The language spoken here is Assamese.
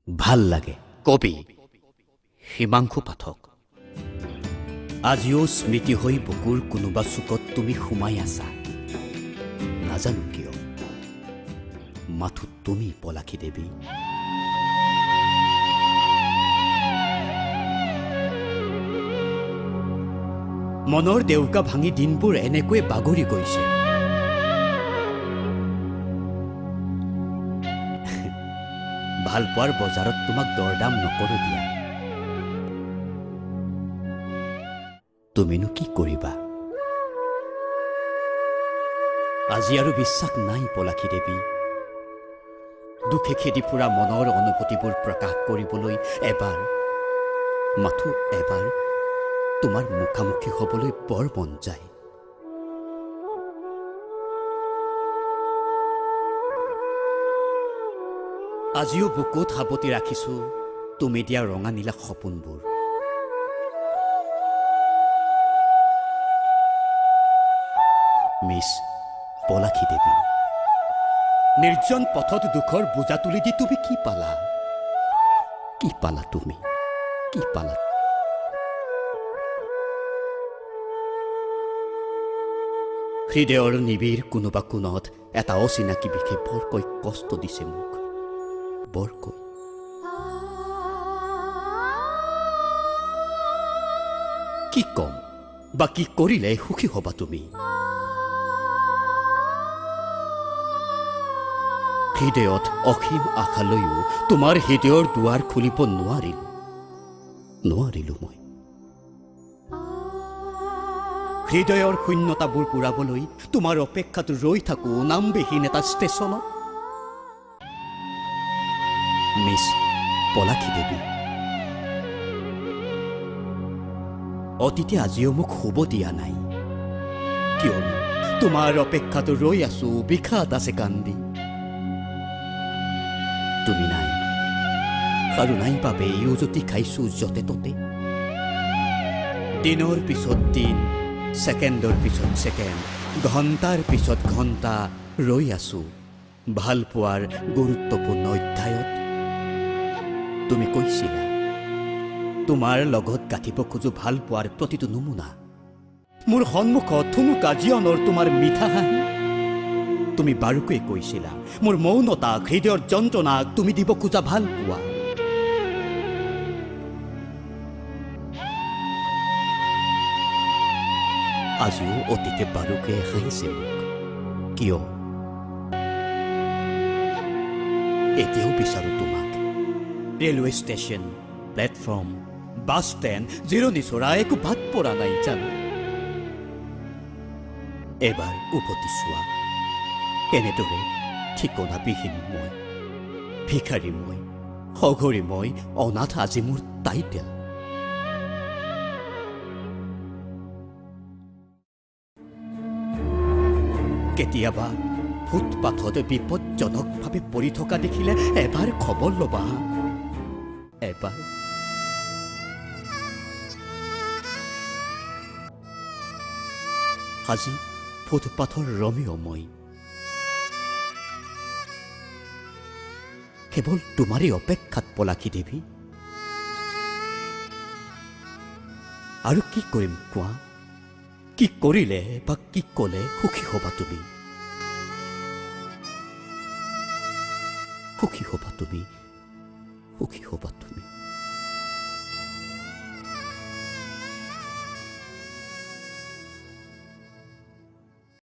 ভাল লাগে। কবি হিমাংশু পাঠক। আজিও স্মৃতি হৈ বুকুৰ কোনোবা চুকত তুমি সোমাই আছা, নাজানো কিয়। মাথো তুমি পলাশী দেৱী। মনৰ দেউকা ভাঙি দিনবোৰ এনেকৈ বাগৰি গৈছে। ভালপোৱাৰ বজাৰত তোমাক দৰদাম নকৰো দিয়া। তুমিনো কি কৰিবা? আজি আৰু বিশ্বাস নাই পলাশী দেৱী। দুখে খেদি ফুৰা মনৰ অনুভূতিবোৰ প্ৰকাশ কৰিবলৈ এবাৰ, মাথো এবাৰ তোমাৰ মুখামুখি হ'বলৈ বৰ মন যায়। আজিও বুকুত সাৱটি ৰাখিছো তুমি দিয়া ৰঙা নীলা সপোনবোৰ। মিছ পলাশী দেৱী, নিৰ্জন পথত দুখৰ বোজা তুলি দি তুমি কি পালা? কি পালা তুমি? কি পালা? হৃদয়ৰ নিবিড় কোনোবা কোণত এটা অচিনাকি বিষে বৰকৈ কষ্ট দিছে মোক, বৰকৈ। কি কম বা কি কৰিলে সুখী হবা তুমি? হৃদয়ত অসীম আশা লৈও তোমাৰ হৃদয়ৰ দুৱাৰ খুলিব নোৱাৰিলো মই। হৃদয়ৰ শূন্যতাবোৰ পূৰাবলৈ তোমাৰ অপেক্ষাত ৰৈ থাকো নামবিহীন এটা ষ্টেচনত। মিছ পলাশী দেৱী, অতীতে আজিও মোক শুব দিয়া নাই, কিয়নো তোমাৰ অপেক্ষাত ৰৈ আছো বিষাদ আছে কান্দি। তুমি নাই আৰু নাই বাবে উজতি খাইছো যতে ততে। দিনৰ পিছত দিন, ছেকেণ্ডৰ পিছত ছেকেণ্ড, ঘণ্টাৰ পিছত ঘণ্টা ৰৈ আছো ভালপোৱাৰ গুৰুত্বপূৰ্ণ অধ্যায়ত। তুমি কৈছিলা তোমাৰ লগত গাঁঠিব খোজো ভালপোৱাৰ প্ৰতিটো নমুনা। মোৰ সন্মুখত থুনুকা জীৱনৰ তোমাৰ মিঠা হাঁহি। তুমি বাৰুকৈ কৈছিলা মোৰ মৌনতাক, হৃদয়ৰ যন্ত্ৰণাক তুমি দিব খোজা ভাল পোৱা। আজিও অতীতে বাৰুকৈ হাঁহিছে মোক, কিয়? এতিয়াও বিচাৰো তোমাক। Railway station, platform, bus stand, জিৰণি চৰা একো বাদ পৰা নাই জানো। এবাৰ উভতি চোৱা, এনেদৰে ঠিকনাবিহীন মই, ভিখাৰী মই, সঘৰী মই, অনাথ আজি মোৰ টাইটেল। কেতিয়াবা ফুটপাথত বিপদজনকভাৱে পৰি থকা দেখিলে এবাৰ খবৰ ল'বা। এবাৰ আজি ফুটপাথৰ ৰমিঅ মই, কেৱল তোমাৰেই অপেক্ষাত পলাশী দেৱী। আৰু কি কৰিম কোৱা? কি কৰিলে বা কি ক'লে সুখী হবা তুমি? সুখী হবা তুমি, সুখী হবা তুমি।